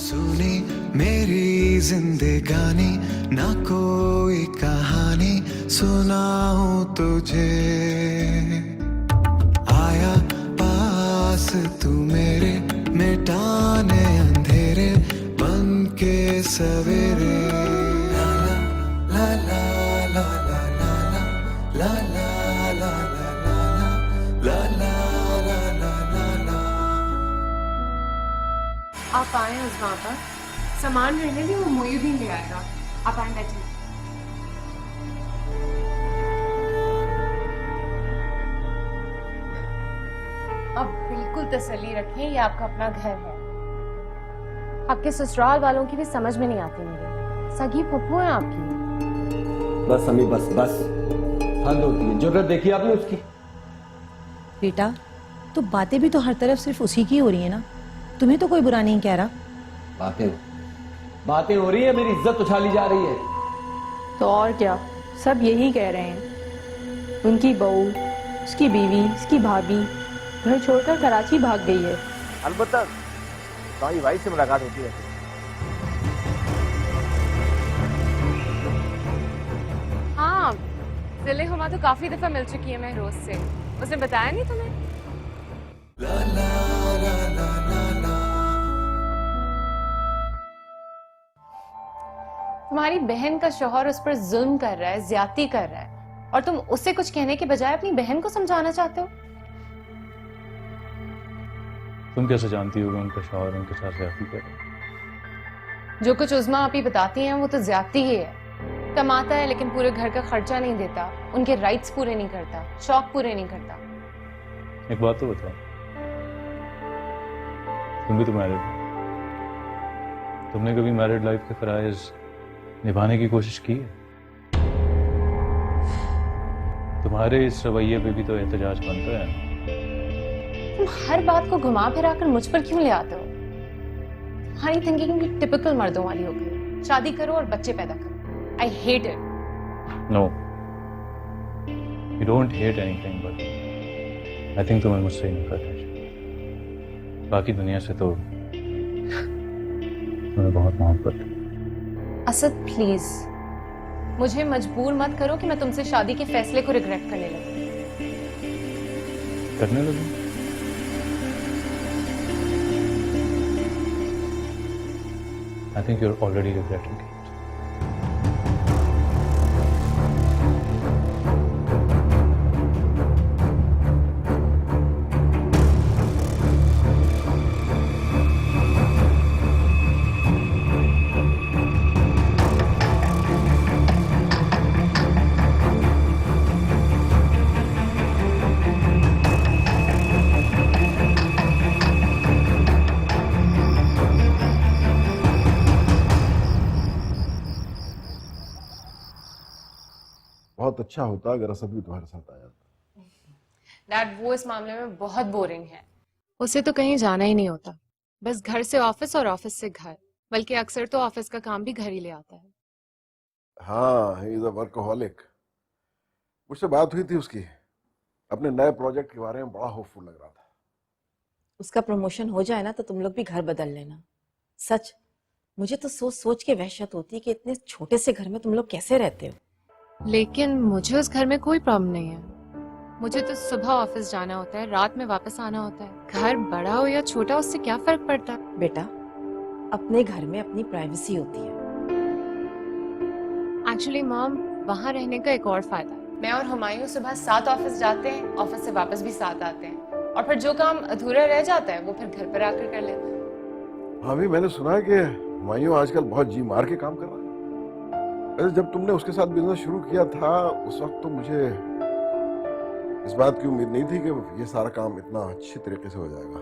सुनी मेरी जिंदगानी, ना कोई कहानी सुनाऊं तुझे। आया पास तू मेरे, मिटाने अंधेरे बन के सवेरे। ला ला ला ला ला ला ला ला ला ला ला ला ला ला ला। आप आए उस्मा पर, सामान रहने दे, वो मोयुद्दीन ले आएगा। आप आए बैठे। अब बिल्कुल तसल्ली रखें, ये आपका अपना घर है। आपके ससुराल वालों की भी समझ में नहीं आती मेरी। सगी फुप्पू है आपकी। बस अम्मी बस बस, हद होती है। जरूरत देखी आपने उसकी? बेटा तो बातें भी तो हर तरफ सिर्फ उसी की हो रही है ना, तुम्हें तो कोई बुरा नहीं कह रहा। बातें हो रही है, मेरी इज्जत उछाली जा रही है। तो और क्या, सब यही कह रहे हैं। उनकी बहू, उसकी बीवी, उसकी भाभी घर छोड़कर कराची भाग गई है। अलबत्ता तुम्हारी वाइफ से मुलाकात होती है। हाँ, दिल्ली हुमा तो काफी दफा मिल चुकी है महरोज से। उसने बताया नहीं तुम्हें? तुम्हारी बहन का शौहर उस पर जुल्म कर रहा है, ज्यादती कर रहा है, और तुम उसे कुछ कहने के बजाय अपनी बहन को समझाना चाहते हो। तुम कैसे जानती हो कि उनका शौहर उनके साथ ज्यादती कर रहा है? जो कुछ उस्मा आप ही बताती हैं वो तो ज्यादती ही है। कमाता है लेकिन पूरे घर का खर्चा नहीं देता, उनके राइट्स पूरे नहीं करता, शौक पूरे नहीं करता। एक बात तो बताओ, तुम भी तो मैरिड हो, तुमने कभी मैरिड लाइफ के फराइज निभाने की कोशिश की है? तुम्हारे इस रवैये पे भी तो एहतजाज बनता है। तुम हर बात को घुमा फिरा कर मुझ पर क्यों ले आते हो? हमारी थिंकिंग भी टिपिकल मर्दों वाली हो गई। शादी करो और बच्चे पैदा करो। I hate it. No, you don't hate anything, but I think तुम्हें मुझसे नफरत है। बाकी दुनिया से तो तुम्हें बहुत मोहब्बत है। असद प्लीज, मुझे मजबूर मत करो कि मैं तुमसे शादी के फैसले को रिग्रेट करने लगी। I think you're already regretting it. बहुत अच्छा होता अगर असद भी तुम्हारे साथ आ जाता। डैड, वो इस मामले में बहुत बोरिंग है। उसे तो कहीं जाना ही नहीं होता, बस घर से ऑफिस और ऑफिस से घर, बल्कि अक्सर तो ऑफिस का काम भी घर ही ले आता है। हाँ, ही इज अ वर्कहोलिक। मुझसे बात हुई थी उसकी, अपने नए प्रोजेक्ट के बारे में बड़ा होपफुल लग रहा था। उसका प्रमोशन हो जाए ना तो तुम लोग भी घर बदल लेना। सच, मुझे तो सोच सोच के वहशत होती है कि इतने छोटे से घर में तुम लोग कैसे रहते हो। लेकिन मुझे उस घर में कोई प्रॉब्लम नहीं है। मुझे तो सुबह ऑफिस जाना होता है, रात में वापस आना होता है। घर बड़ा हो या छोटा, उससे क्या फर्क पड़ता है? बेटा, अपने घर में अपनी प्राइवेसी होती है। एक्चुअली मॉम, वहाँ रहने का एक और फायदा है। मैं और हुमायूं सुबह 7 ऑफिस जाते हैं, ऑफिस से वापस भी 7 आते हैं, और फिर जो काम अधूरा रह जाता है वो फिर घर पर आकर कर लेते हैं। हाँ भी, मैंने सुना है कि हुमायूं आजकल बहुत जी मार के काम कर रहा है। वैसे जब तुमने उसके साथ बिजनेस शुरू किया था उस वक्त तो मुझे इस बात की उम्मीद नहीं थी कि ये सारा काम इतना अच्छी तरीके से हो जाएगा,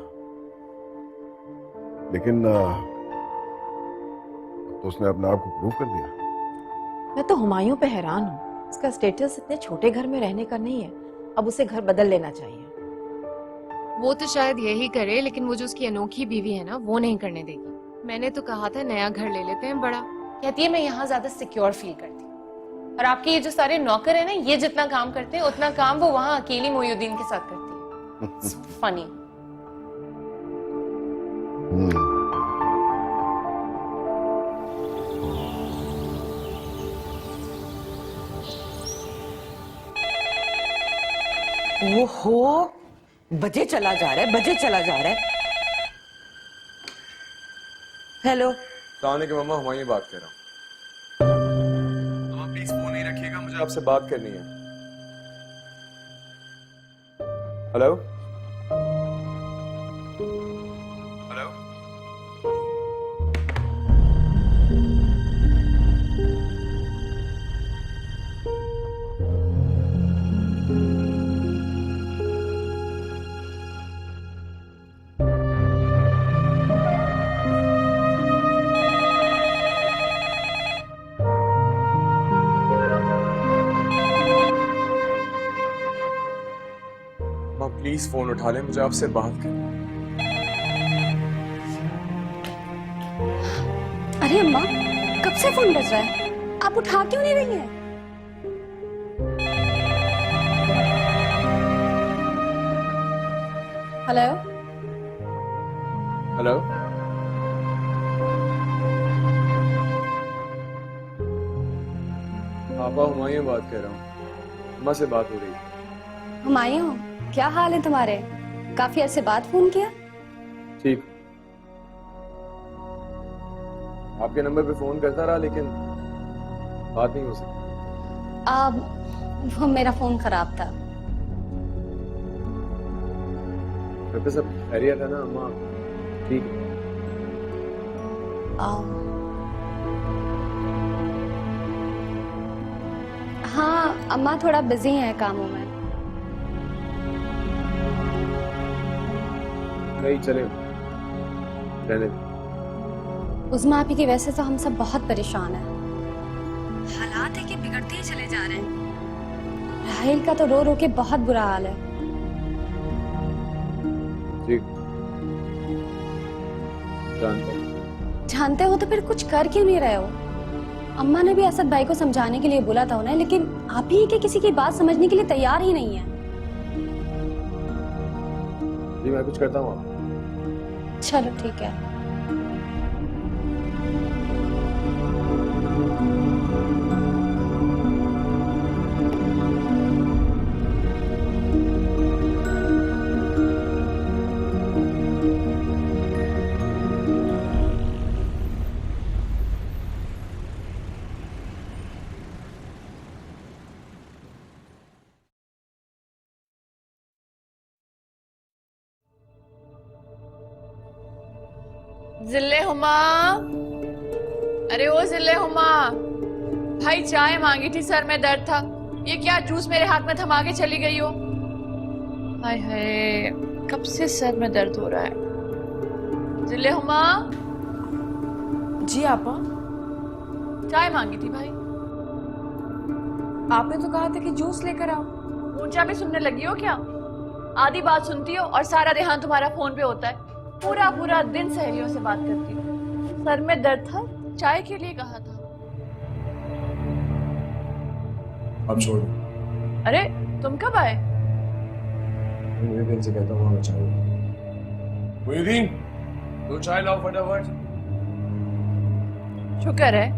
लेकिन तो उसने अपने आप को प्रूव कर दिया। मैं तो हुमायूं पे हैरान हूँ। उसका स्टेटस इतने छोटे घर में रहने का नहीं है, अब उसे घर बदल लेना चाहिए। वो तो शायद यही करे, लेकिन वो जो उसकी अनोखी बीवी है ना, वो नहीं करने देगी। मैंने तो कहा था नया घर ले लेते हैं बड़ा, कहती है मैं यहाँ ज्यादा सिक्योर फील करती हूँ। और आपके ये जो सारे नौकर है ना, ये जितना काम करते हैं उतना काम वो वहाँ अकेली मोयुद्दीन के साथ करती है। फनी। ओहो, बजे चला जा रहा है, बजे चला जा रहा है। हेलो, सलामुअलैकुम मम्मा, हुमायूं बात कर रहा हूँ। मम्मा प्लीज फोन नहीं रखिएगा, मुझे आपसे बात करनी है। Hello hello. प्लीज फोन उठा ले, मुझे आपसे बात करनी है। अरे अम्मा, कब से फोन बज रहा है, आप उठा क्यों नहीं रही हैं? Hello hello. पापा, हुमायूं बात कर रहा हूँ, अम्मा से बात हो रही है। हुमायूं, क्या हाल है तुम्हारे? काफी अरसे बाद फोन किया। ठीक, आपके नंबर पे फोन करता रहा लेकिन बात नहीं हो सकी। वो मेरा फोन खराब था। घर पे सब खैरियत है ना अम्मा? ठीक है। हाँ, अम्मा थोड़ा बिजी हैं कामों में। नहीं चले, रहने दो। उज़्मा आपी की वजह से तो हम सब बहुत परेशान हैं। हालात है कि बिगड़ते ही चले जा रहे हैं। राहिल का तो रो रो के बहुत बुरा हाल है। ठीक, जानते हो तो फिर कुछ कर क्यों नहीं रहे हो? अम्मा ने भी असद भाई को समझाने के लिए बोला था उन्हें, लेकिन आप ही के किसी की बात समझने के लिए तैयार ही नहीं है। जी मैं कुछ करता हूँ। चलो ठीक है। जिल्ले हुमा, अरे ओ जिल्ले हुमा, भाई चाय मांगी थी, सर में दर्द था। ये क्या जूस मेरे हाथ में थमा के चली गई हो? हाय हाय, कब से सर में दर्द हो रहा है। जिल्ले हुमा। जी आपा। चाय मांगी थी भाई। आपने तो कहा था कि जूस लेकर आओ। ऊंचा भी सुनने लगी हो क्या? आधी बात सुनती हो और सारा ध्यान तुम्हारा फोन पे होता है। पूरा पूरा दिन सहेलियों से बात करती हूँ। सर में दर्द था, चाय के लिए कहा था। अब छोड़ दो। अरे तुम कब आए? मुझे से कहता हूँ चाय। मुहिउद्दीन, दो चाय लाओ फटाफट। शुक्र है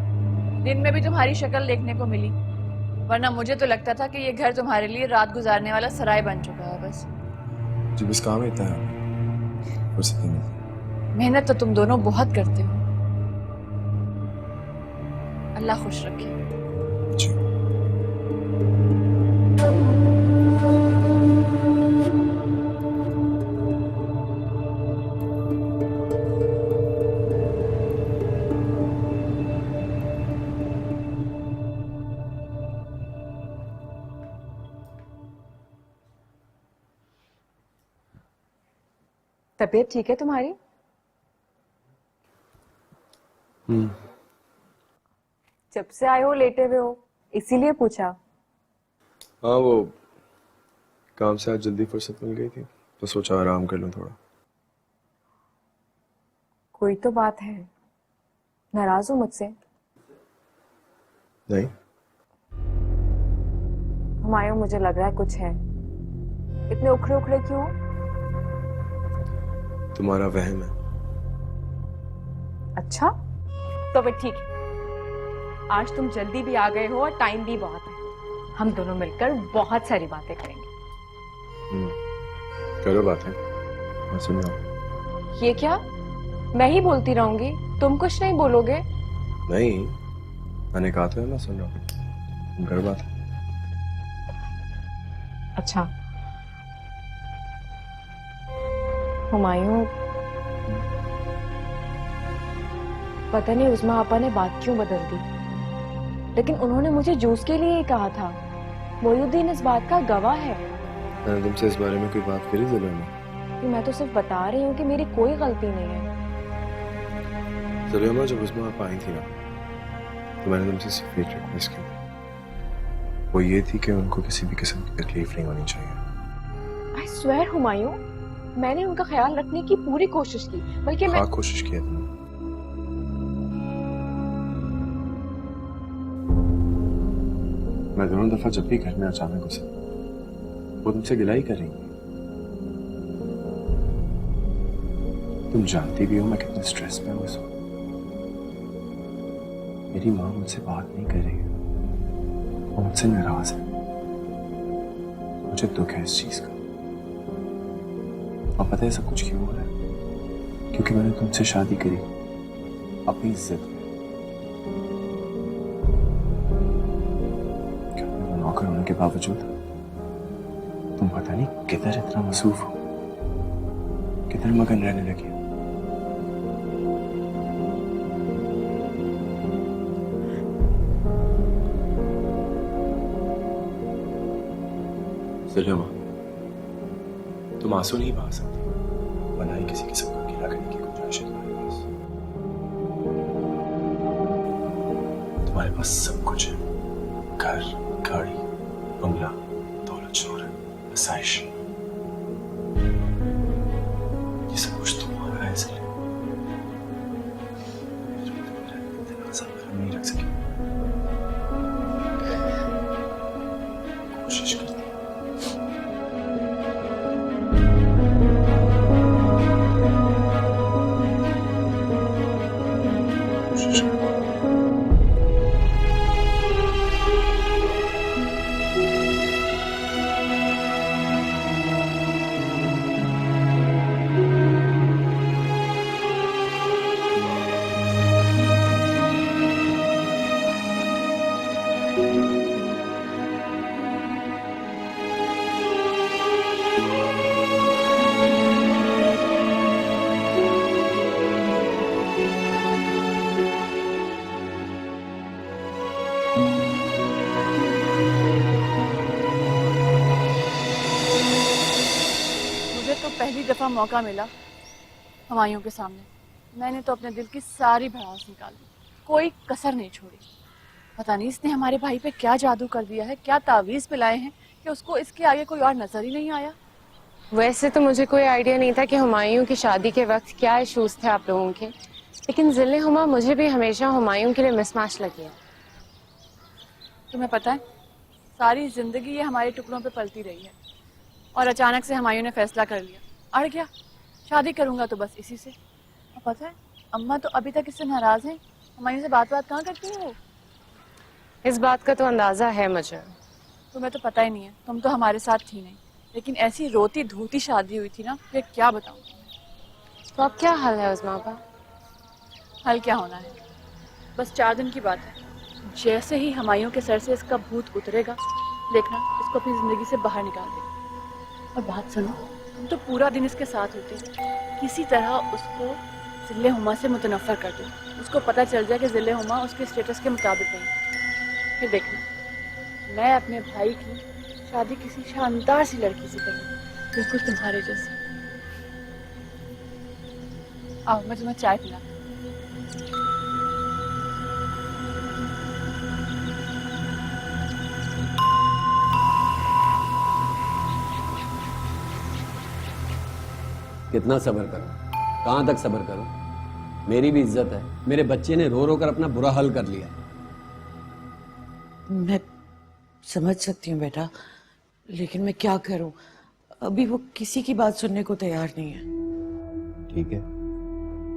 दिन में भी तुम्हारी शक्ल देखने को मिली, वरना मुझे तो लगता था कि ये घर तुम्हारे लिए रात गुजारने वाला सराय बन चुका है। बस जी बस काम इतना है। मेहनत तो तुम दोनों बहुत करते हो। अल्लाह खुश रखे। जी। तबीयत ठीक है तुम्हारी? जब से आए हो लेटे हुए हो, इसीलिए पूछा। हाँ वो काम से आज जल्दी फुर्सत मिल गई थी तो सोचा आराम कर लूं थोड़ा। कोई तो बात है, नाराज हो मुझसे? नहीं। हुमायूं, मुझे लग रहा है कुछ है। इतने उखड़े उखड़े क्यों? तुम्हारा वहम है। अच्छा, तो फिर ठीक है। आज तुम जल्दी भी आ गए हो और टाइम भी बहुत है। हम दोनों मिलकर बहुत सारी बातें करेंगे। करो बातें, मैं सुन रहा हूँ। ये क्या? मैं ही बोलती रहूंगी, तुम कुछ नहीं बोलोगे? नहीं, मैंने कहा था मैं सुन रहा हूँ, तुम करो बातें। अच्छा, हुमायूं, पता नहीं उस्मा आपा ने बात क्यों बदल दी, लेकिन उन्होंने मुझे जूस के लिए ही कहा था। मोइनुद्दीन इस बात का गवाह है। मैंने तुमसे इस बारे में कोई बात करी ज़िले में? मैं तो सिर्फ बता रही हूँ कि मेरी कोई गलती नहीं है। ज़िले में जब उस्मा आप आई थी ना, तो मैंने तुमसे सिर्फ एक रिक्वेस्ट की, वो ये थी कि उनको किसी भी किस्म की तकलीफ नहीं होनी चाहिए। आई स्वेयर हुमायूं, मैंने उनका ख्याल रखने की पूरी कोशिश की, बल्कि मैं कोशिश की है तुमने। मैं दोनों दफा जब भी घर में अचानक घुसा, वो तुमसे गिला ही कर रही थी। तुम जानती भी हो मैं कितने स्ट्रेस में हूँ। मेरी माँ मुझसे बात नहीं कर रही है, वो मुझसे नाराज है। मुझे दुख है इस चीज का। और पता है सब कुछ क्यों हो रहा है? क्योंकि मैंने तुमसे शादी करी अपनी इज्जत में। नौकर होने के बावजूद तुम पता नहीं किधर इतना मसरूफ हो, किधर मगन रहने लगे। सलेमा, तुम आंसू नहीं बहा सकती, वरना ही किसी किस्म का गिला करने की गुंजाइश है तुम्हारे पास। तुम्हारे पास सब कुछ है, घर, गाड़ी, बंगला, दौलत, शोहरत, आसाइश। ये सब कुछ तुम्हारा है इसलिए इतना सब्र नहीं रख सकी। कोशिश करती पहली दफ़ा मौका मिला हुमायूं के सामने, मैंने तो अपने दिल की सारी भड़ास निकाल दी, कोई कसर नहीं छोड़ी। पता नहीं इसने हमारे भाई पे क्या जादू कर दिया है, क्या तावीज़ पिलाए हैं कि उसको इसके आगे कोई और नजर ही नहीं आया। वैसे तो मुझे कोई आइडिया नहीं था कि हुमायूं की शादी के वक्त क्या इश्यूज थे आप लोगों के, लेकिन ज़िले हुमा मुझे भी हमेशा हुमायूं के लिए मिसमैच लगी है। तुम्हें पता है, सारी जिंदगी ये हमारे टुकड़ों पे पलती रही है, और अचानक से हुमायूं ने फैसला कर लिया, अड़ गया, शादी करूंगा तो बस इसी से। और पता है, अम्मा तो अभी तक इससे नाराज हैं, हुमायूं से बात कहाँ करती है वो। इस बात का तो अंदाजा है मुझे। तुम्हें तो पता ही नहीं है, तुम तो हमारे साथ थी नहीं, लेकिन ऐसी रोती धोती शादी हुई थी ना, ये क्या बताऊं। तो अब क्या हाल है उस्मा आपा? हल क्या होना है, बस 4 दिन की बात है। जैसे ही हुमायूं के सर से इसका भूत उतरेगा, देखना इसको अपनी जिंदगी से बाहर निकाल देगा। और बात सुनो, तुम तो पूरा दिन इसके साथ होते, किसी तरह उसको ज़िले हुमा से मुतनफ़र कर दो, उसको पता चल जाए कि ज़िले हुमा उसके स्टेटस के मुताबिक नहीं। फिर देखना मैं अपने भाई की शादी किसी शानदार सी लड़की से करूँ, बिल्कुल तुम्हारे जैसे। आओ मैं तुम्हें चाय पिला। कितना सब्र करूं, कहां तक सब्र करूं? मेरी भी इज्जत है, मेरे बच्चे ने रो रो कर अपना बुरा हाल कर लिया। मैं समझ सकती हूँ बेटा, लेकिन मैं क्या करूं, अभी वो किसी की बात सुनने को तैयार नहीं है। ठीक है,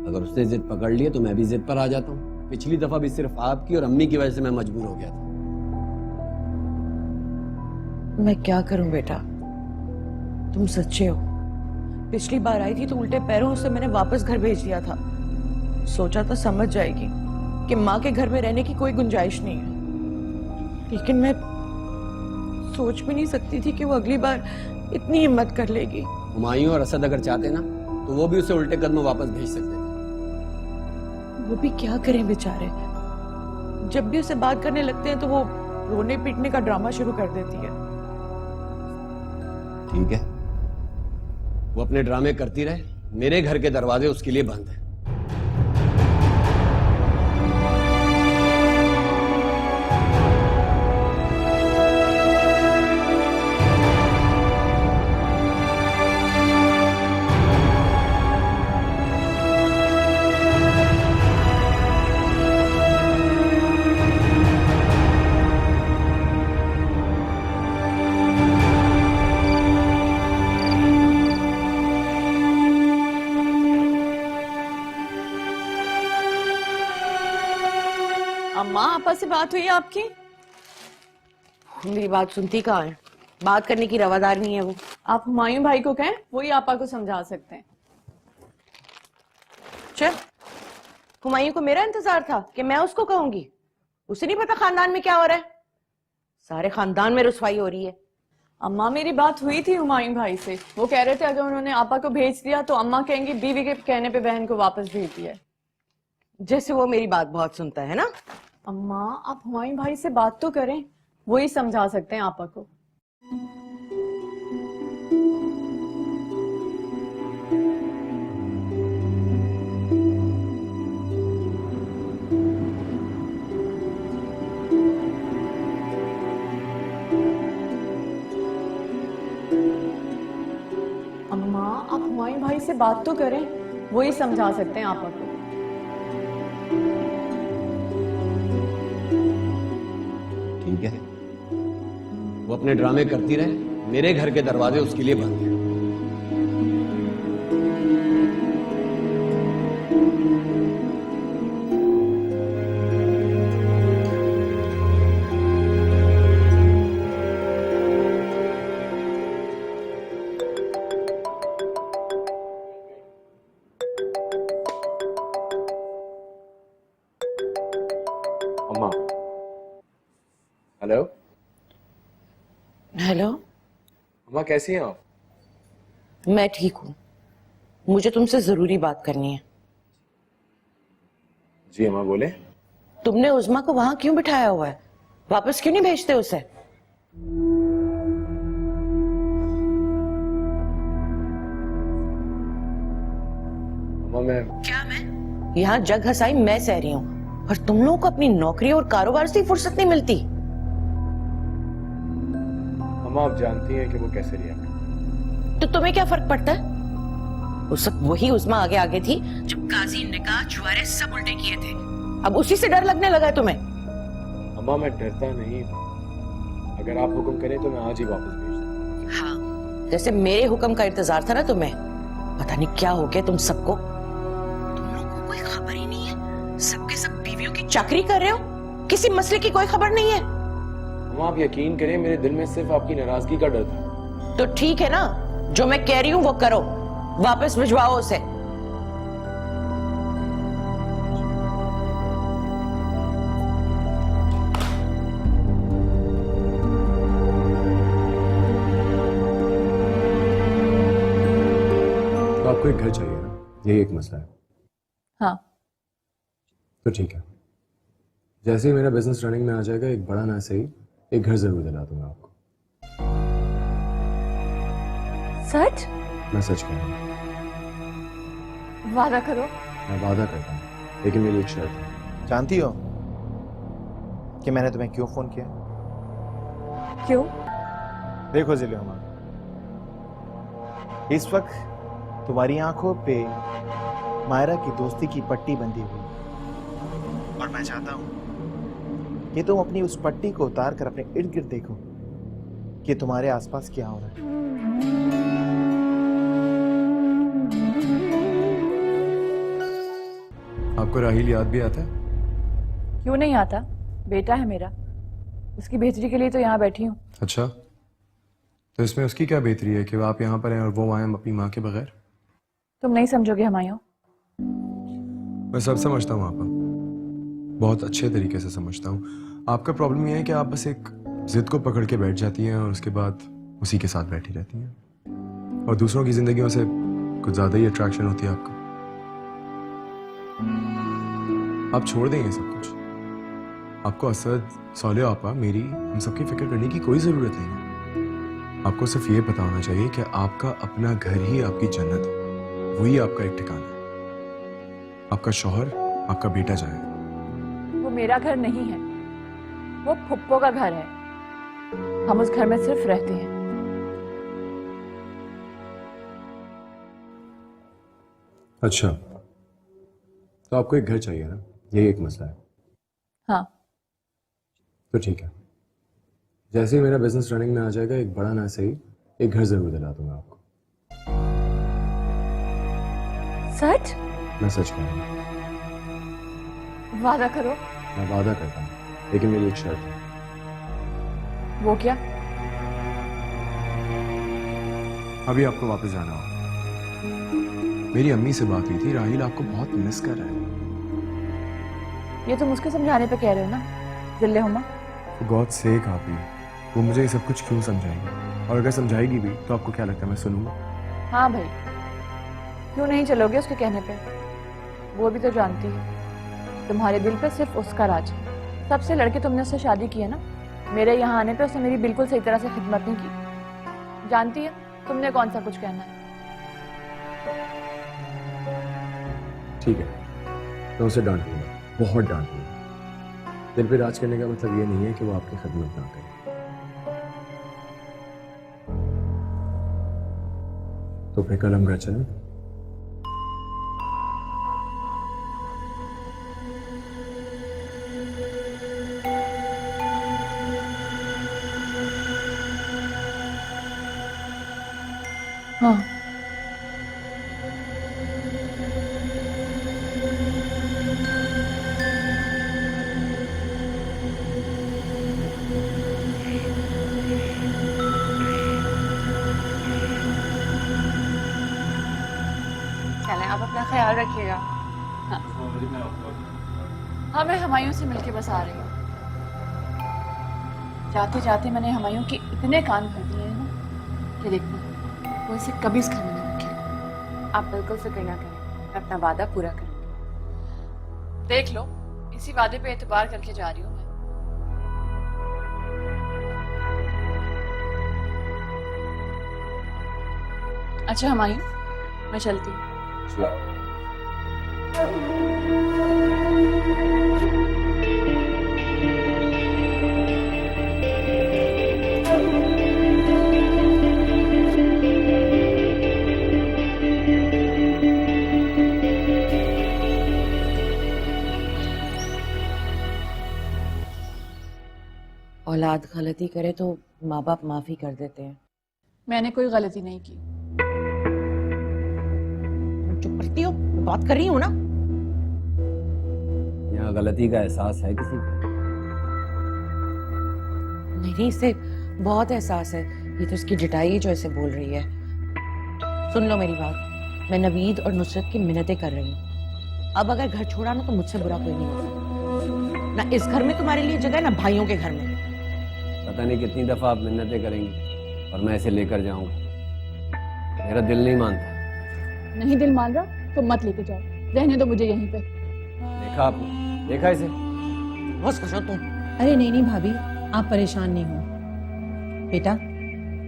अगर उसने जिद पकड़ ली है तो मैं भी जिद पर आ जाता हूँ। पिछली दफा भी सिर्फ आपकी और अम्मी की वजह से मैं मजबूर हो गया था। मैं क्या करूं बेटा, तुम सच्चे हो, पिछली बार आई थी तो उल्टे पैरों से मैंने वापस घर भेज दिया था। सोचा था समझ जाएगी कि माँ के घर में रहने की कोई गुंजाइश नहीं है, लेकिन मैं सोच भी नहीं सकती थी कि वो अगली बार इतनी हिम्मत कर लेगी। हुमायूं और असद अगर चाहते ना तो वो भी उसे उल्टे कदम वापस भेज सकते थे। वो भी क्या करें बेचारे, जब भी उसे बात करने लगते हैं तो वो रोने पीटने का ड्रामा शुरू कर देती है। ठीक है, वो अपने ड्रामे करती रहे, मेरे घर के दरवाजे उसके लिए बंद हैं। अम्मा, आपा से बात हुई है आपकी? मेरी बात सुनती कहाँ है, बात करने की रवादार नहीं है वो। आप हुमायूं भाई को कहें, वही आपा को समझा सकते हैं। चल, हुमायूं को मेरा इंतजार था कि मैं उसको कहूंगी? उसे नहीं पता खानदान में क्या हो रहा है? सारे खानदान में रुसवाई हो रही है। अम्मा, मेरी बात हुई थी हुमायूं भाई से, वो कह रहे थे अगर उन्होंने आपा को भेज दिया तो अम्मा कहेंगी बीवी के कहने पे बहन को वापस भेज दिया। जैसे वो मेरी बात बहुत सुनता है ना। अम्मा, आप हुमायूं भाई से बात तो करें, वही समझा सकते हैं आपा को। अम्मा, आप हुमायूं भाई से बात तो करें, वही समझा सकते हैं आपा को। ठीक है, वो अपने ड्रामे करती रहे, मेरे घर के दरवाजे उसके लिए बंद हैं। अम्मा, हेलो। हेलो, अम्मा कैसी हैं आप? मैं ठीक हूँ, मुझे तुमसे जरूरी बात करनी है। जी अम्मा बोले। तुमने उज़मा को वहां क्यों बिठाया हुआ है? वापस क्यों नहीं भेजते उसे? अम्मा मैं यहाँ जग हसाई मैं सह रही हूँ और तुम लोगों को अपनी नौकरी और कारोबार से ही फुर्सत नहीं मिलती। अम्मा आप जानती हैं कि वो कैसे रिएक्ट करती तो तुम्हें क्या फर्क पड़ता है? उस वक्त वही उज़मा आगे आगे थी जब काजी, निकाह, जुआरे सब उल्टे किए थे। अब उसी से डर लगने लगा है तुम्हें? है। अम्मा मैं डरता नहीं, अगर आप हुक्म करें तो मैं आज ही वापस भेज दूँ। हाँ, जैसे मेरे हुक्म का इंतजार था ना तुम्हें। पता नहीं क्या हो गया तुम सबको, तुम लोगों को कोई खबर ही नहीं है। सबके सब बीवियों की चाकरी कर रहे हो, किसी मसले की कोई खबर नहीं है। अम्मा आप यकीन करें, मेरे दिल में सिर्फ आपकी नाराजगी का डर था। तो ठीक है ना, जो मैं कह रही हूँ वो करो, वापस भिजवाओ उसे। तो आपको एक घर चाहिए ना, यही एक मसला है। हाँ, तो ठीक है, जैसे ही मेरा बिजनेस रनिंग में आ जाएगा, एक बड़ा ना सही एक घर जरूर दिला दूंगा आपको। सच? मैं सच कह रहा हूँ। वादा करो। मैं वादा करता हूँ, लेकिन मेरी एक शर्त है। जानती हो कि मैंने तुम्हें क्यों फोन किया? क्यों? देखो जिलियमा, इस वक्त तुम्हारी आंखों पे मायरा की दोस्ती की पट्टी बंधी हुई, और मैं चाहता हूं कि तुम अपनी उस पट्टी को उतार कर अपने इर्द गिर्द देखो कि तुम्हारे आसपास क्या हो रहा है। आपको राहिल याद भी आता है? क्यों नहीं आता, बेटा है मेरा, उसकी बेहतरी के लिए तो यहाँ बैठी हूँ। अच्छा, तो इसमें उसकी क्या बेहतरी है कि आप यहाँ पर हैं और वो आए अपनी माँ के बगैर? तुम नहीं समझोगे हुमायूं। मैं सब समझता हूँ आपा, बहुत अच्छे तरीके से समझता हूँ। आपका प्रॉब्लम यह है कि आप बस एक जिद को पकड़ के बैठ जाती हैं और उसके बाद उसी के साथ बैठी रहती हैं, और दूसरों की जिंदगियों से कुछ ज्यादा ही अट्रैक्शन होती है आपको। आप छोड़ देंगे सब कुछ। आपको असद, सौले आपा, मेरी, हम सबकी फिक्र करने की कोई जरूरत नहीं है। आपको सिर्फ ये पता होना चाहिए कि आपका अपना घर ही आपकी जन्नत है, वही आपका एक ठिकाना है। आपका शौहर, आपका बेटा जाए। वो मेरा घर नहीं है, वो फुप्पो का घर है। हम उस घर में सिर्फ रहते हैं। अच्छा, तो आपको एक घर चाहिए ना, यही एक मसला है। हाँ, तो ठीक है, जैसे ही मेरा बिजनेस रनिंग में आ जाएगा, एक बड़ा ना सही एक घर जरूर दिला दूंगा आपको। सच? मैं सच कह रहा हूँ। वादा करो। मैं वादा करता हूँ, लेकिन मेरी एक शर्त है। वो क्या? अभी आपको वापस जाना होगा। मेरी अम्मी से बात हुई थी, राहिल आपको बहुत मिस कर रहा है। ये तुम उसके समझाने पे कह रहे हो ना, जिल्ले हुमा? गॉड सेक आप ही, वो मुझे ये सब कुछ क्यों समझाएगी? और अगर समझाएगी भी तो आपको क्या लगता है मैं सुनूंगा? हाँ भाई, क्यों नहीं चलोगे उसके कहने पे? वो भी तो जानती है तुम्हारे दिल पे सिर्फ उसका राज है। सबसे लड़के तुमने उससे शादी की है ना, मेरे यहाँ आने पे उसने मेरी बिल्कुल सही तरह से खिदमत नहीं की। जानती है तुमने कौन सा कुछ कहना है। ठीक है, मैं उसे डांटूंगा, बहुत डांटूंगा। दिल पे राज करने का मतलब ये नहीं है कि वो आपकी खिदमत ना करे। तो फिर कल हम घर चलें? हाँ, चलें, आप अपना ख्याल रखिएगा। हाँ, मैं हुमायूं से मिलके बस आ रही हूँ। जाते जाते मैंने हुमायूं के इतने कान भर दिए हैं ना कि देखना वो इसे कभी इस घर में नहीं रखेगा। आप बिल्कुल फिक्र ना करें, मैं अपना वादा पूरा करूंगी। देख लो, इसी वादे पे एतबार करके जा रही हूँ मैं। अच्छा हुमायूं, मैं चलती हूँ। औलाद गलती करे तो माँ बाप माफी कर देते हैं। मैंने कोई गलती नहीं की। चुप करती हो, बात कर रही हूँ ना। यहाँ गलती का एहसास है किसी को? नहीं, इसे बहुत एहसास है। ये तो इसकी जिटाई है जो इसे बोल रही है। सुन लो मेरी बात, मैं नवीद और नुसरत की मिन्नतें कर रही हूँ। अब अगर घर छोड़ा ना तो मुझसे बुरा कोई नहीं होगा। ना इस घर में तुम्हारे लिए जगह, ना भाइयों के घर में। पता नहीं कितनी दफा आप मिन्नतें करेंगी और मैं इसे लेकर जाऊंगा। मेरा दिल नहीं मानता। नहीं दिल मान रहा तो मत लेके जाओ, रहने दो मुझे यहीं पे। देखा आपने, देखा इसे? बस खुश हो तुम। अरे नहीं नहीं भाभी, आप परेशान नहीं हो। बेटा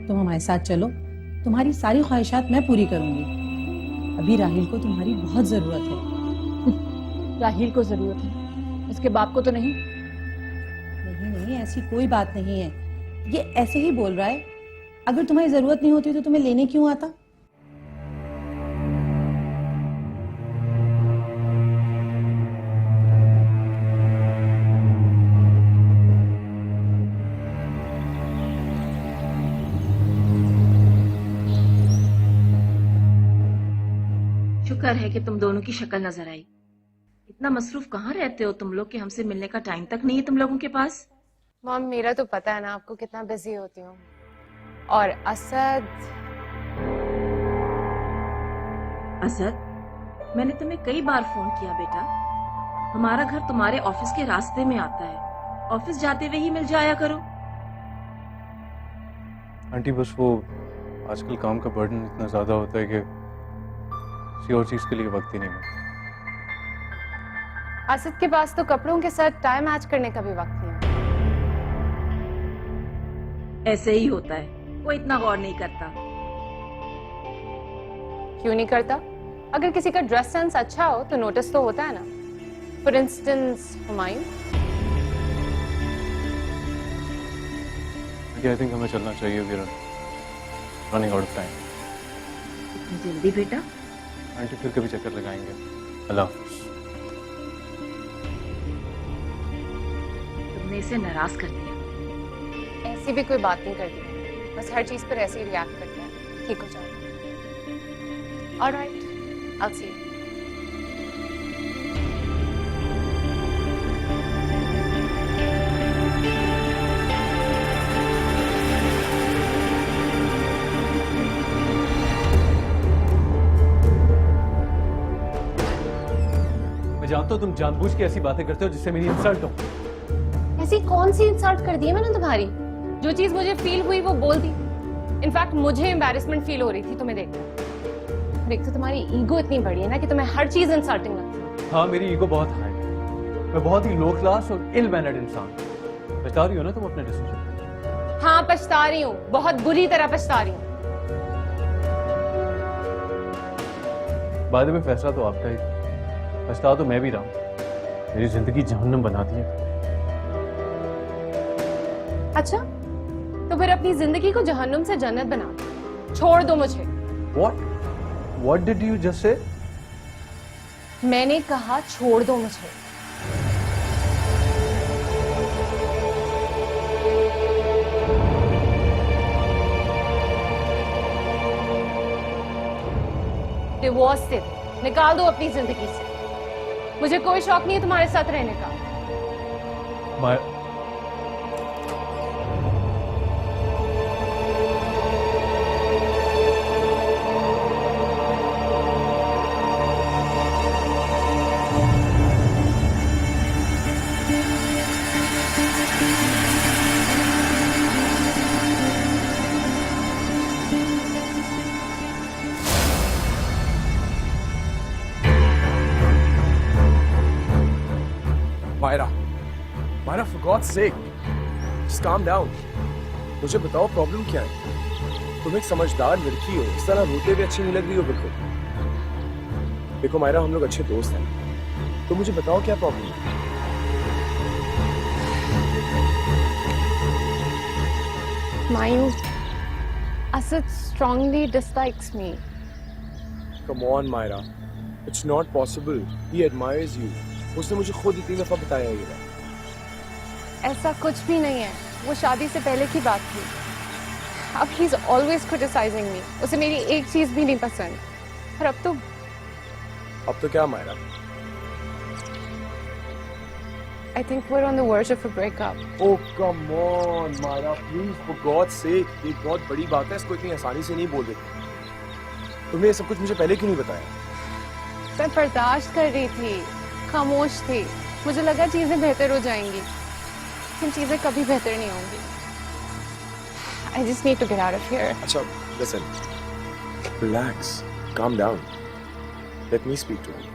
तुम हमारे साथ चलो, तुम्हारी सारी ख्वाहिशात मैं पूरी करूंगी। अभी राहिल को तुम्हारी बहुत जरूरत है। राहिल को जरूरत है, उसके बाप को तो नहीं। नहीं नहीं, ऐसी कोई बात नहीं है, ये ऐसे ही बोल रहा है। अगर तुम्हारी जरूरत नहीं होती तो तुम्हें लेने क्यों आता? शुक्र है कि तुम दोनों की शक्ल नजर आई। इतना मसरूफ कहाँ रहते हो तुम लोग कि हमसे मिलने का टाइम तक नहीं है तुम लोगों के पास। मॉम, मेरा तो पता है ना आपको कितना बिजी होती हूँ। और असद असद, मैंने तुम्हें कई बार फोन किया बेटा। हमारा घर तुम्हारे ऑफिस के रास्ते में आता है, ऑफिस जाते हुए ही मिल जाया करो। आंटी बस वो आजकल काम का बर्डन इतना ज्यादा होता है कि किसी और चीज के लिए वक्त ही नहीं मिलता। असद के पास तो कपड़ों के साथ टाई मैच करने का भी वक्त नहीं है। ऐसे ही होता है, कोई इतना गौर नहीं करता। क्यों नहीं करता? अगर किसी का ड्रेस सेंस अच्छा हो तो नोटिस तो होता है ना। For instance Humayun. I think हमें चलना चाहिए, we are running out of time. इतनी जल्दी बेटा? आंटी फिर कभी चक्कर लगाएंगे। अल्लाह हाफिज। तुमने इसे नाराज कर दिया। ऐसी भी कोई बात नहीं करती, बस हर चीज पर ऐसे ही रिएक्ट करते हैं। ठीक हो जाए। Alright, I see you. मैं जानता हूँ तुम जानबूझ के ऐसी बातें करते हो जिससे मेरी इंसल्ट हो। ऐसी कौन सी इंसल्ट कर दी है मैंने तुम्हारी? जो चीज मुझे फील हुई वो बोल दी। इनफैक्ट मुझे एम्बैरेसमेंट फील हो रही थी तुम्हें देखकर। और एक तो तुम्हारी ईगो इतनी बड़ी है ना कि तुम्हें हर चीज इंसल्टिंग लगती है। हाँ, मेरी ईगो बहुत हाई है। मैं बहुत ही लो क्लास और इल मैनर्ड इंसान। पछता रही हो ना तुम अपने डिसीजन? हाँ, पछता रही हूँ, बहुत बुरी तरह पछता रही हूँ। बाद में फैसला तो आपका ही। पछता तो मैं भी रहा हूँ। मेरी जिंदगी जहन्नम बना दी है। अच्छा, तो फिर अपनी जिंदगी को जहन्नुम से जन्नत बना दो। छोड़ दो मुझे। What did you just say? मैंने कहा छोड़ दो मुझे। डिवोर्स दे दो, निकाल दो अपनी जिंदगी से। मुझे कोई शौक नहीं है तुम्हारे साथ रहने का। Myra, for God's sake, just calm down. मुझे बताओ प्रॉब्लम क्या है? तुम एक समझदार लड़की हो, इस तरह रोते हुए अच्छी नहीं लग रही हो बिल्कुल। देखो मायरा, हम लोग अच्छे दोस्त हैं, तो मुझे बताओ क्या प्रॉब्लम है? मायूं, Asad strongly dislikes me. Come on Myra, it's not possible. He admires you. उसने मुझे खुद इतनी दफा बताया ये बात। ऐसा कुछ भी नहीं है, वो शादी से पहले की बात थी। अब ही इज ऑलवेज क्रिटिसाइजिंग मी। उसे मेरी एक चीज भी नहीं पसंद। और अब तो क्या Myra? I think we're on the verge of a breakup. Oh come on Myra, please for God's sake, ये बहुत बड़ी बात है, इसको इतनी आसानी से नहीं बोल देते। तुमने ये सब कुछ मुझे पहले क्यों नहीं बताया? मैं बर्दाश्त कर रही थी, खामोश थी। मुझे लगा चीजें बेहतर हो जाएंगी, लेकिन चीजें कभी बेहतर नहीं होंगी। I just need to get out of here. अच्छा, listen, relax, calm down. Let me speak to him.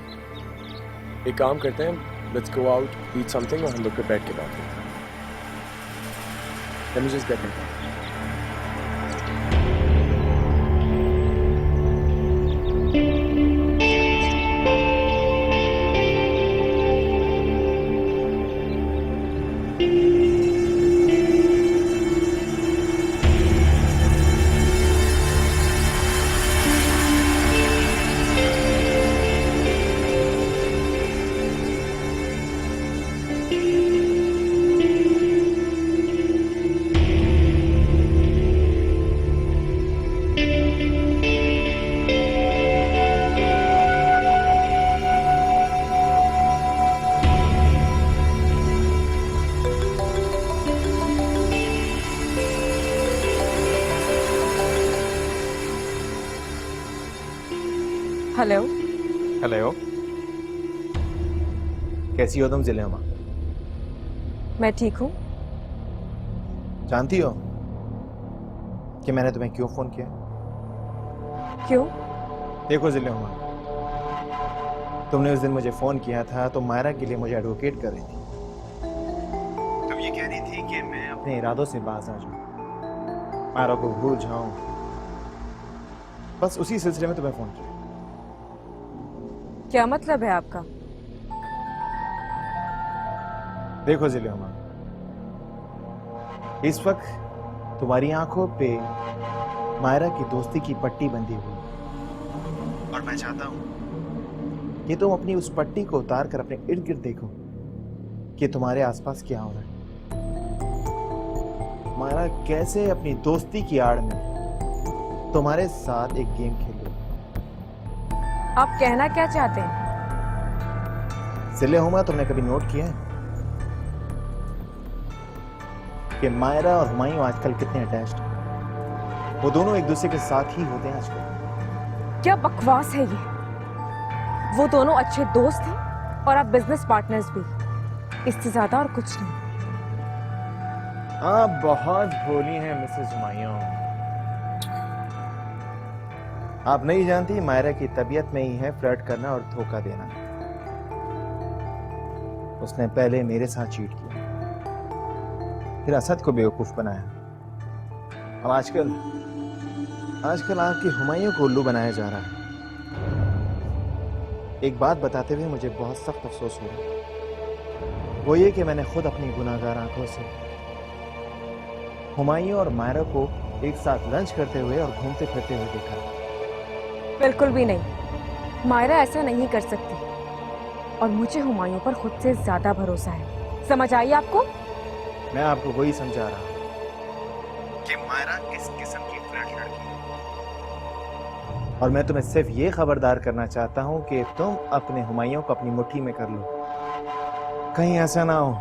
एक काम करते हैं, let's go out, eat something और हम लोग पे बैठ के बात करते हैं। Let me just get in. Hello. Hello, कैसी हो तुम जिलेमा? मैं ठीक हूँ। जानती हो कि मैंने तुम्हें क्यों फोन किया? क्यों? देखो जिलेमा, तुमने उस दिन मुझे फोन किया था तो मायरा के लिए मुझे एडवोकेट कर रही थी। तुम ये कह रही थी कि मैं अपने इरादों से बाज आ जाऊं, मायरा को भूल जाऊं। बस उसी सिलसिले में तुम्हें फोन किया। क्या मतलब है आपका? देखो जिलेमा, इस वक्त तुम्हारी आंखों पे मायरा की दोस्ती की पट्टी बंधी हुई और मैं चाहता हूं कि तुम अपनी उस पट्टी को उतार कर अपने इर्द गिर्द देखो कि तुम्हारे आसपास क्या हो रहा है। मायरा कैसे अपनी दोस्ती की आड़ में तुम्हारे साथ एक गेम खेल रही है। आप कहना क्या चाहते हैं? जिलेहुमा, तुमने कभी नोट किया है कि मायरा और हुमायूं आजकल कितने अटैच्ड हैं? वो दोनों एक दूसरे के साथ ही होते हैं आजकल। क्या बकवास है ये? वो दोनों अच्छे दोस्त हैं और आप बिजनेस पार्टनर्स भी। इससे ज्यादा और कुछ नहीं। आप बहुत भोली हैं मिसेस हुमायूं। आप नहीं जानती मायरा की तबीयत में ही है फ्लर्ट करना और धोखा देना। उसने पहले मेरे साथ चीट किया, फिर असद को बेवकूफ बनाया, और आजकल आपकी हुमायूं को उल्लू बनाया जा रहा है। एक बात बताते हुए मुझे बहुत सख्त अफसोस हो रहा है, वो ये कि मैंने खुद अपनी गुनाहगार आंखों से हुमायूं और मायरा को एक साथ लंच करते हुए और घूमते फिरते हुए देखा। बिल्कुल भी नहीं। मायरा ऐसा नहीं कर सकती और मुझे हुमायूं पर खुद से ज्यादा भरोसा है। समझ आई आपको? मैं आपको वही समझा रहा हूं कि मायरा किस किस्म की फ्लर्ट लड़की है, और मैं तुम्हें सिर्फ ये खबरदार करना चाहता हूं कि तुम अपने हुमायूं को अपनी मुट्ठी में कर लो। कहीं ऐसा ना हो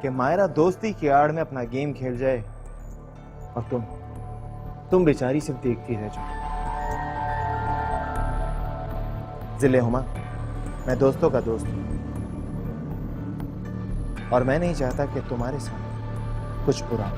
कि मायरा दोस्ती की आड़ में अपना गेम खेल जाए और तुम बेचारी सिर्फ देखती रह जाओ। जिलेहुमा, मैं दोस्तों का दोस्त हूं और मैं नहीं चाहता कि तुम्हारे साथ कुछ बुरा हो।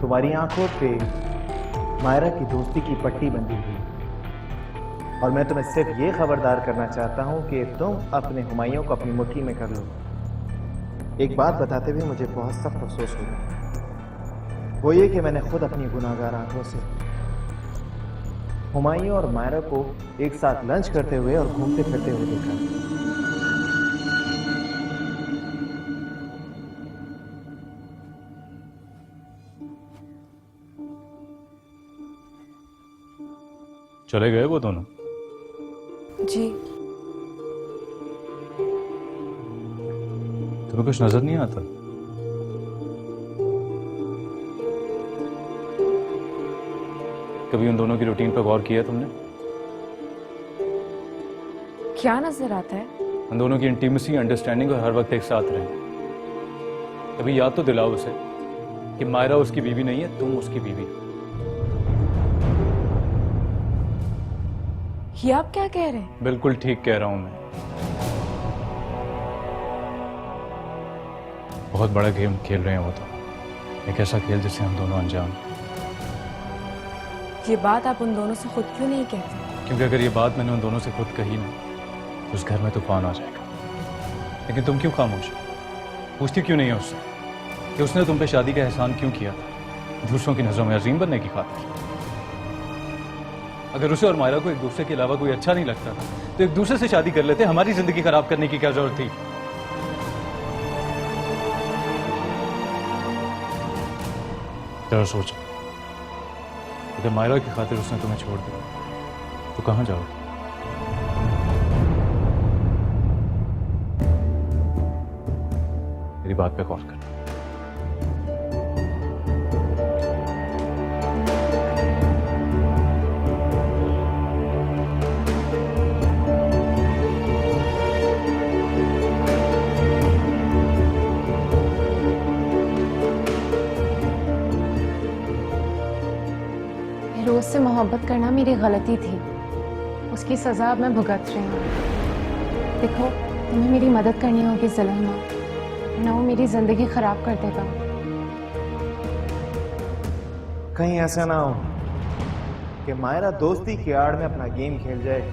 तुम्हारी आंखों पे मायरा की दोस्ती की पट्टी बंधी हुई और मैं तुम्हें सिर्फ ये खबरदार करना चाहता हूं कि तुम अपने हुमायूं को अपनी मुट्ठी में कर लो। एक बात बताते हुए मुझे बहुत सख्त अफसोस हो रहा है, वो ये कि मैंने खुद अपनी गुनाहगार आंखों से हुमायूं और मायरा को एक साथ लंच करते हुए और घूमते फिरते हुए देखा। चले गए वो दोनों? जी। तुम्हें कुछ नजर नहीं आता? कभी उन दोनों की रूटीन पर गौर किया तुमने? क्या नजर आता है? उन दोनों की इंटीमेसी, अंडरस्टैंडिंग और हर वक्त एक साथ रहे। कभी याद तो दिलाओ उसे कि मायरा उसकी बीवी नहीं है, तुम उसकी बीवी हो। ये आप क्या कह रहे हैं? बिल्कुल ठीक कह रहा हूं मैं। बहुत बड़ा गेम खेल रहे हैं वो तो, एक ऐसा खेल जिससे हम दोनों अनजान। ये बात आप उन दोनों से खुद क्यों नहीं कहते? क्योंकि अगर ये बात मैंने उन दोनों से खुद कही ना तो उस घर में तूफान आ जाएगा। लेकिन तुम क्यों खामोश हो? पूछती क्यों नहीं है उससे कि उसने तुम पे शादी का एहसान क्यों किया? दूसरों की नजरों में अजीम बनने की खातिर। अगर उसे और मायरा को एक दूसरे के अलावा कोई अच्छा नहीं लगता था तो एक दूसरे से शादी कर लेते, हमारी जिंदगी खराब करने की क्या जरूरत थी? जरा सोचो, अगर मायरा की खातिर उसने तुम्हें छोड़ दिया तो कहां जाओगे? मेरी बात पे गौर कर। रोज से मोहब्बत करना मेरी गलती थी, उसकी सजा अब मैं भुगत रही हूँ। देखो, तुम्हें मेरी मदद करनी होगी ज़ुलैमा, वरना वो मेरी जिंदगी खराब कर देगा। कहीं ऐसा ना हो कि मायरा दोस्ती की आड़ में अपना गेम खेल जाए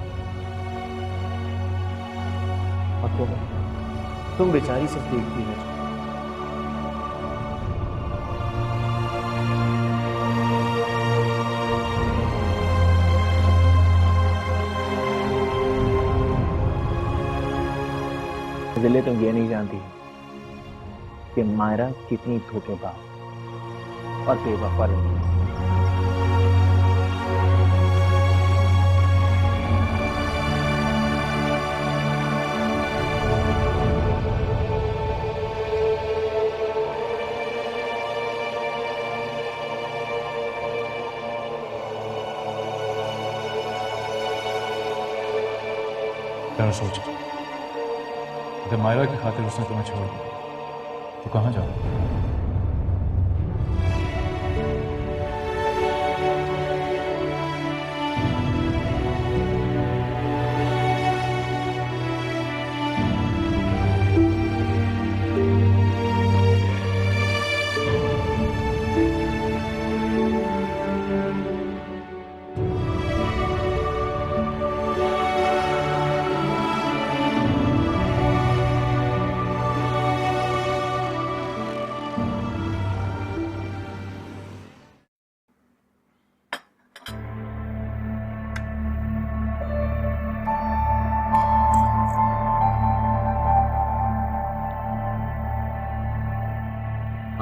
और तुम बेचारी से देखती रह जाओ। दिल्ली तुम ये नहीं जानती कि मायरा कितनी धोखेबाज और बेवफा लड़की है। जरा सोचो, अगर मायरा की खातिर उसने तुम्हें छोड़ दिया तो कहां जाओगे?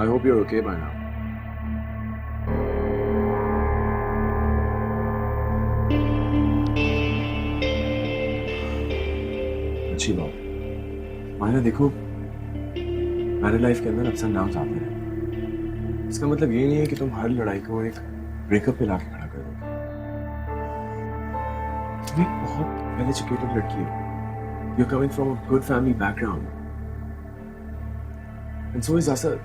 I hope you're okay by now. अच्छी बात। मायरा देखो, हमारे लाइफ के अंदर अक्सर नाम आते हैं। इसका मतलब ये नहीं है कि तुम हर लड़ाई को एक ब्रेकअप पे लाके खड़ा कर दोगे। तुम एक बहुत वेल एजुकेटेड लड़की हो। You're coming from a good family background. And so is Asad.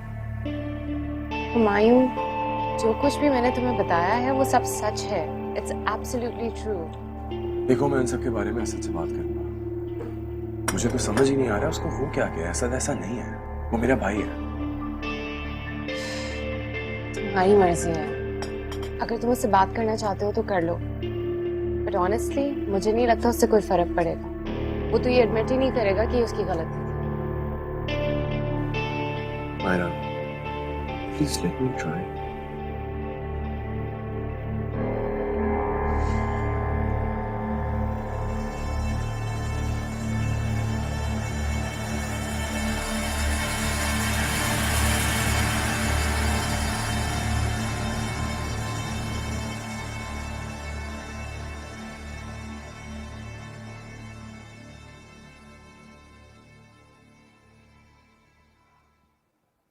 Humayun, जो कुछ भी मैंने तुम्हें बताया है वो सब सच है। It's absolutely true. देखो, मैं उन सब के बारे में असद से बात करूंगा। मुझे तो समझ ही नहीं आ रहा उसको हो क्या गया। असद ऐसा नहीं है, वो मेरा भाई है। तुम्हारी मर्जी है, अगर तुम उससे बात करना चाहते हो तो कर लो, बट ऑनेस्टली मुझे नहीं लगता उससे कोई फर्क पड़ेगा। वो तो ये एडमिट ही नहीं करेगा कि उसकी गलती थी। Myra, please let me try.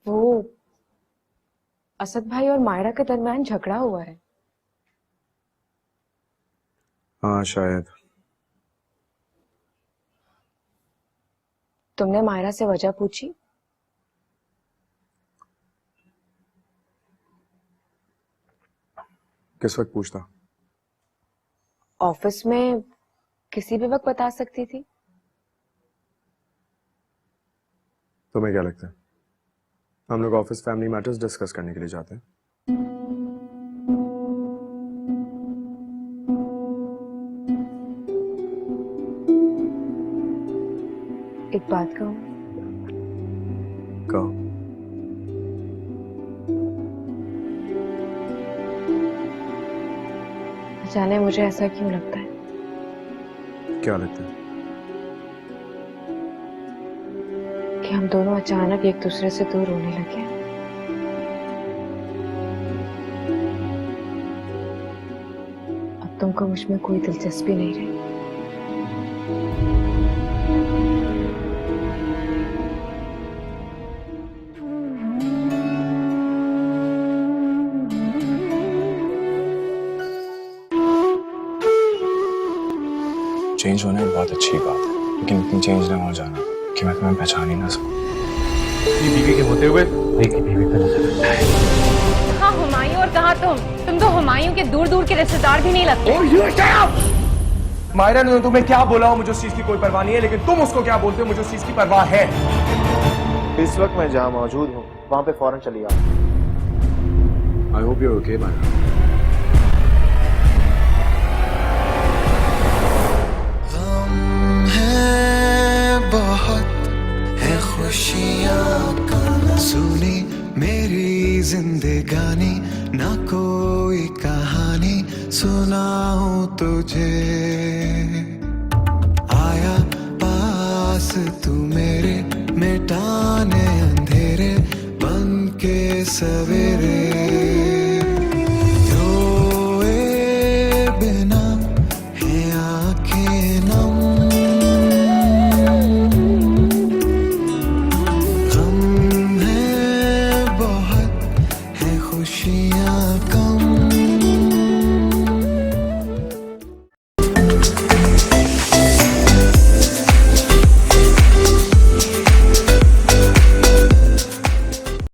वो असद भाई और मायरा के दरमियान झगड़ा हुआ है। हाँ शायद। तुमने मायरा से वजह पूछी? किस वक्त पूछता? ऑफिस में किसी भी वक्त बता सकती थी। तुम्हें क्या लगता है हम लोग ऑफिस फैमिली मैटर्स डिस्कस करने के लिए जाते हैं? एक बात कहूं? कहो। जाने मुझे ऐसा क्यों लगता है, क्या लगता है? कि हम दोनों अचानक एक दूसरे से दूर होने लगे। अब तुमको मुझ में कोई दिलचस्पी नहीं रही। चेंज होना एक बहुत अच्छी बात है, लेकिन इतनी चेंज ना हो जाना कि मैं तुम्हें पहचान ही ना सकूं। अपनी बीवी के होते हुए एक बीवी पे नजर रखता है। कहाँ हुमायूं और कहाँ तुम तो हुमायूं के दूर दूर के रिश्तेदार भी नहीं लगते। मायरा ने तुम्हें क्या बोला हो मुझे उस चीज की कोई परवाह नहीं है, लेकिन तुम उसको क्या बोलते हो मुझे उस चीज की परवाह है। इस वक्त मैं जहाँ मौजूद हूँ वहाँ पे फौरन चली आओ। I hope you okay Myra. बहुत है खुशियाँ सुनी मेरी जिंदगानी, ना कोई कहानी सुनाऊं तुझे। आया पास तू मेरे, मिटाने अंधेरे बन के सवेरे।